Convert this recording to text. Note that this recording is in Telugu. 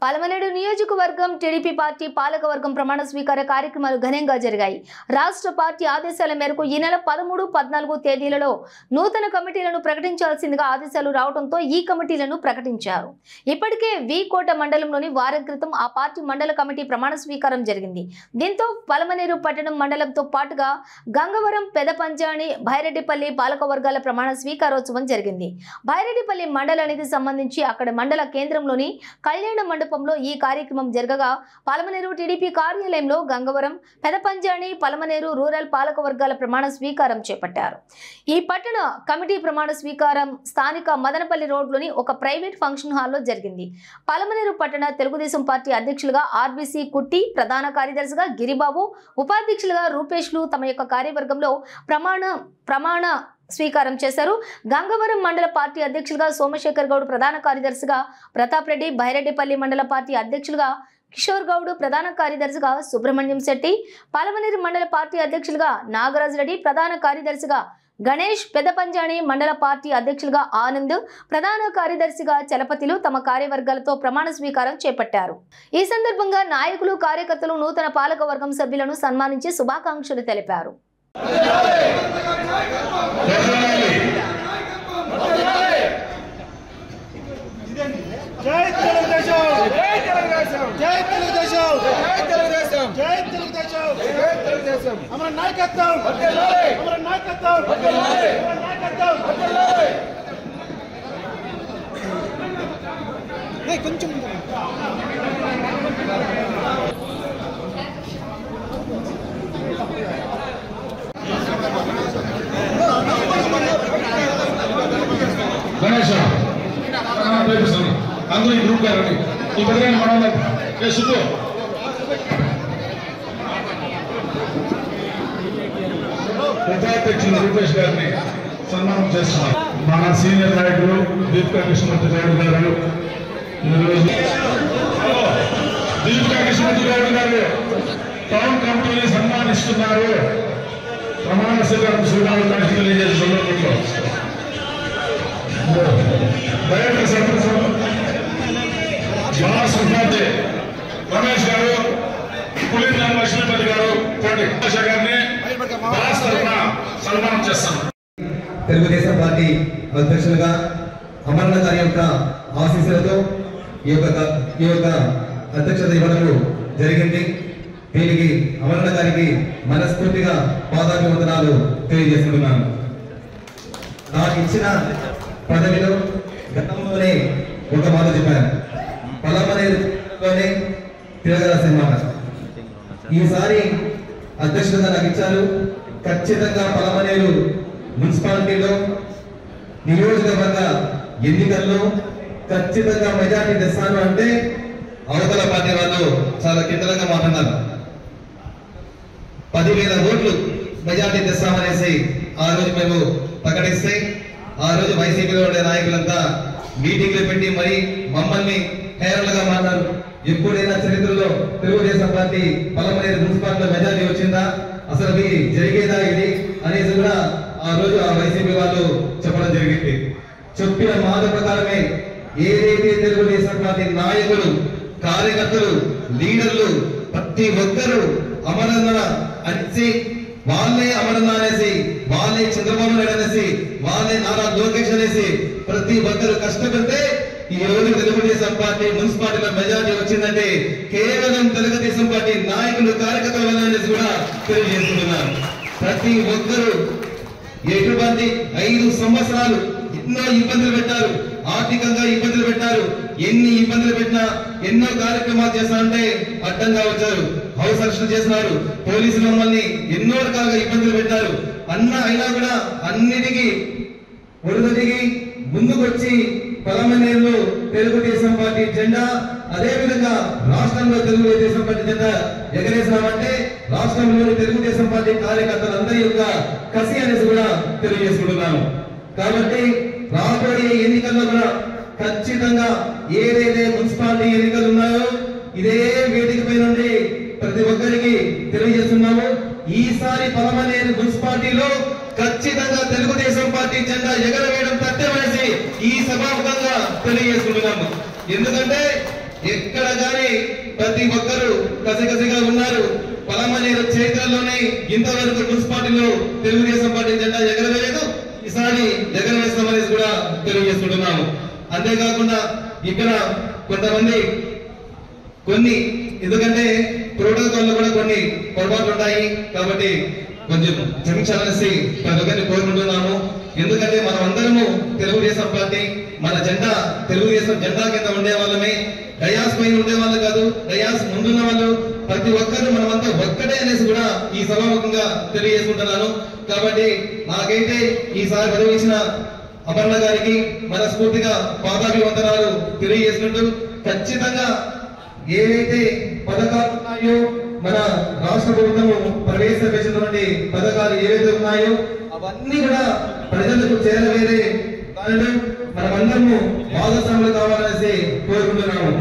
పాలమనేరు నియోజకవర్గం టీడీపీ పార్టీ పాలకవర్గం ప్రమాణ స్వీకార కార్యక్రమాలు ఘనంగా జరిగాయి. రాష్ట్ర పార్టీ ఆదేశాల మేరకు ఈ నెల 13, 14 తేదీలలో నూతన కమిటీలను ప్రకటించాల్సిందిగా ఆదేశాలు రావడంతో ఈ కమిటీలను ప్రకటించారు. ఇప్పటికే కోట మండలంలోని వారం క్రితం ఆ పార్టీ మండల కమిటీ ప్రమాణ స్వీకారం జరిగింది. దీంతో పాలమనేరు పట్టణం మండలంతో పాటుగా గంగవరం, పెదపంజాని, భైరెడ్డిపల్లి పాలకవర్గాల ప్రమాణ స్వీకారోత్సవం జరిగింది. భైరెడ్డిపల్లి మండలానికి సంబంధించి అక్కడ మండల కేంద్రంలోని కళ్యాణ మండపంలో ఈ కార్యక్రమం జరగగా పాలమనేరు టీడీపీ కార్యాలయంలో గంగవరం, పెదపంజాని, పాలమనేరు రూరల్ పాలకవర్గాల ప్రమాణ స్వీకారం చేపట్టారు. ఈ పట్టణ కమిటీ ప్రమాణ స్వీకారం స్థానిక మదనపల్లి రోడ్లోని ఒక ప్రైవేట్ ఫంక్షన్ హాల్లో జరిగింది. పాలమనేరు పట్టణ తెలుగుదేశం పార్టీ అధ్యక్షులుగా ఆర్బీసీ కుట్టి, ప్రధాన కార్యదర్శిగా గిరిబాబు, ఉపాధ్యక్షులుగా రూపేష్లు తమ యొక్క కార్యవర్గంలో ప్రమాణ స్వీకారం చేశారు. గంగవరం మండల పార్టీ అధ్యక్షులుగా సోమశేఖర్ గౌడ్, ప్రధాన కార్యదర్శిగా ప్రతాప్ రెడ్డి, భైరెడ్డిపల్లి మండల పార్టీ అధ్యక్షులుగా కిషోర్ గౌడ్, ప్రధాన కార్యదర్శిగా సుబ్రహ్మణ్యం శెట్టి, పాలమనేరు మండల పార్టీ అధ్యక్షులుగా నాగరాజ్ రెడ్డి, ప్రధాన కార్యదర్శిగా గణేష్, పెదపంజాని మండల పార్టీ అధ్యక్షులుగా ఆనంద్, ప్రధాన కార్యదర్శిగా చలపతిలు తమ కార్యవర్గాలతో ప్రమాణ స్వీకారం చేపట్టారు. ఈ సందర్భంగా నాయకులు, కార్యకర్తలు నూతన పాలకవర్గం సభ్యులను సన్మానించి శుభాకాంక్షలు తెలిపారు. జై తెలుగుదేశం, జై తెలుగుదేశం, జై తెలుగుదేశం, జై తెలుగుదేశం, జై తెలుగుదేశం, జై తెలుగుదేశం. అమర నాయకత్వం, అమర నాయకత్వం, అమర నాయకత్వం. కొంచెం అందరూ ఈ గ్రూప్ గారు ఈ పదిహేను మనోళ్ళు సుబ్బు ఉపాధ్యక్షులు రూపేష్ గారిని సన్మానం చేస్తున్నారు. మన సీనియర్ నాయకులు దీపికా కృష్ణమూర్తి గౌడ్ గారు, ఈరోజు దీపికా కృష్ణమూర్తి గౌడ్ గారు టౌన్ కమిటీని సన్మానిస్తున్నారు. ప్రమాణ స్వీకారం శుభాకాంక్షలు తెలియజేసే సందర్భంలో డైరెక్టర్ సర్పంచ్ ఉపాధ్యాయ రమేష్ గారు, పులింద లక్ష్మీపతి గారు, గారిని సన్మానం చేస్తాం. తెలుగుదేశం పార్టీ అధ్యక్షులుగా అమరణ గారి యొక్క ఆశీస్సులతో ఈ యొక్క అధ్యక్షత ఇవ్వడం జరిగింది. దీనికి అమరణ గారికి మనస్ఫూర్తిగా పాదాభివందనాలు తెలియజేస్తున్నాను. నాకు ఇచ్చిన పదవిలో గతంలోనే ఒక మాట చెప్పాను, పాలమనేరులోనే తిరగరాసిన మాట. ఈసారి అధ్యక్షులుగా నాకు ఇచ్చారు. ఖచ్చితంగా పాలమనేరు మున్సిపాలిటీలో నియోజకవర్గ ఎన్నికల్లో ఖచ్చితంగా మెజార్టీ తెస్తాను అంటే అవతల పార్టీ వాళ్ళు చాలా కిందగా మాట్లాడారు. 10,000 ఓట్లు మెజార్టీ తెస్తామనేసి ఆ రోజు మేము ప్రకటిస్తే ఆ రోజు వైసీపీలో ఉండే నాయకులంతా మీటింగ్లు పెట్టి మరి మమ్మల్ని హేరలుగా మాట్లాడారు. ఎప్పుడైనా చరిత్రలో తెలుగుదేశం పార్టీ పాలమనేరు మున్సిపాలిటీలో మెజార్టీ వచ్చిందా, అసలు ఇది జరిగేదా ఇది అనేసి కూడా ఆ రోజు ఆ వైసీపీ వాళ్ళు చెప్పడం జరిగింది. చెప్పిన మాట ప్రకారమే ఏదైతే తెలుగుదేశం పార్టీ నాయకులు, కార్యకర్తలు, లీడర్లు ప్రతి ఒక్కరూ అమరణ అనేసి, వాళ్ళే అమరణ అనేసి, వాళ్ళే చంద్రబాబు నాయుడు అనేసి, వాళ్ళే నారా లోకేష్ అనేసి ప్రతి ఒక్కరు కష్టపడితే ఈ రోజు తెలుగుదేశం పార్టీ మున్సిపాలిటీలో మెజార్టీ వచ్చిందంటే కేవలం తెలుగుదేశం పార్టీ నాయకులు, కార్యకర్తల వల్ల అనేసి కూడా తెలియజేస్తున్నారు. ప్రతి ఒక్కరూ ఎటువంటి 5 సంవత్సరాలు ఎన్నో ఇబ్బందులు పెట్టారు, ఆర్థికంగా ఇబ్బందులు పెట్టారు. ఎన్ని ఇబ్బందులు పెట్టినా ఎన్నో కార్యక్రమాలు చేస్తారంటే అడ్డంగా వచ్చారు. హౌస్ అరెస్టులు చేస్తున్నారు, పోలీసులు మమ్మల్ని ఎన్నో రకాలుగా ఇబ్బందులు పెట్టారు. అయినా కూడా అన్నిటికీ ఒడిదిగి ముందుకొచ్చి పాలమనేరులో తెలుగుదేశం పార్టీ జెండా, అదే విధంగా రాష్ట్రంలో తెలుగుదేశం పార్టీ జెండా ఎగరేసామంటే రాష్ట్రంలోని తెలుగుదేశం పార్టీ కార్యకర్తలందరి యొక్క కసి అనేసి కూడా తెలియజేసుకుంటున్నాను. కాబట్టి రాబోయే ఎన్నికల్లో కూడా ఖచ్చితంగా ఏదైతే మున్సిపాలిటీ ఎన్నికలు ఉన్నాయో ఇదే వేదికపై నుండి ప్రతి ఒక్కరికి తెలియజేస్తున్నాము. ఈసారి పాలమనేరు మున్సిపాలిటీలో ఖచ్చితంగా తెలుగుదేశం పార్టీ జెండా ఎగరవేయడం తథ్యమనేసి ఈ సభాముఖంగా తెలియజేసుకుంటున్నాము. ఎందుకంటే ఎక్కడ కానీ ప్రతి ఒక్కరూ కసికసిగా ఉన్నారు. పలమనేరు చరిత్రలోనే ఇంతవరకు మున్సిపాలిటీలో తెలుగుదేశం పార్టీ జెండా ఎగరవేయలేదు. ఈసారి ఎగరవేస్తామనేసి కూడా తెలియజేసుకుంటున్నాము. అంతేకాకుండా ఇక్కడ కొంతమంది ఎందుకంటే ప్రోటోకాల్ లో కూడా కొన్ని పొరపాట్లు ఉంటాయి కాబట్టి కొంచెం క్షమించాలనేసి ప్రతి ఒక్కరిని కోరుకుంటున్నాము. ఎందుకంటే మనం అందరము తెలుగుదేశం పార్టీ, మన జెండా తెలుగుదేశం జెండా కింద ఉండే వాళ్ళమే, డయాస్ పైన ఉండే వాళ్ళు కాదు, డయాస్ ముందున్న వాళ్ళు ప్రతి ఒక్కరు మనమంతా ఒక్కటే అనేసి కూడా ఈ సభాముఖంగా తెలియజేసుకుంటున్నాను. కాబట్టి నాకైతే ఈసారి పదవించిన అపర్ణ గారికి మనస్ఫూర్తిగా పాదాభివందనాలు తెలియజేసుకుంటూ ఖచ్చితంగా ఏవైతే పథకాలు ఉన్నాయో మన రాష్ట్ర ప్రభుత్వము ప్రవేశపెట్టినటువంటి పథకాలు ఏవైతే ఉన్నాయో అవన్నీ కూడా ప్రజలకు చేరవేరే దానిలో మనమందరము భాగస్వాములు కావాలనేసి కోరుకుంటున్నాము.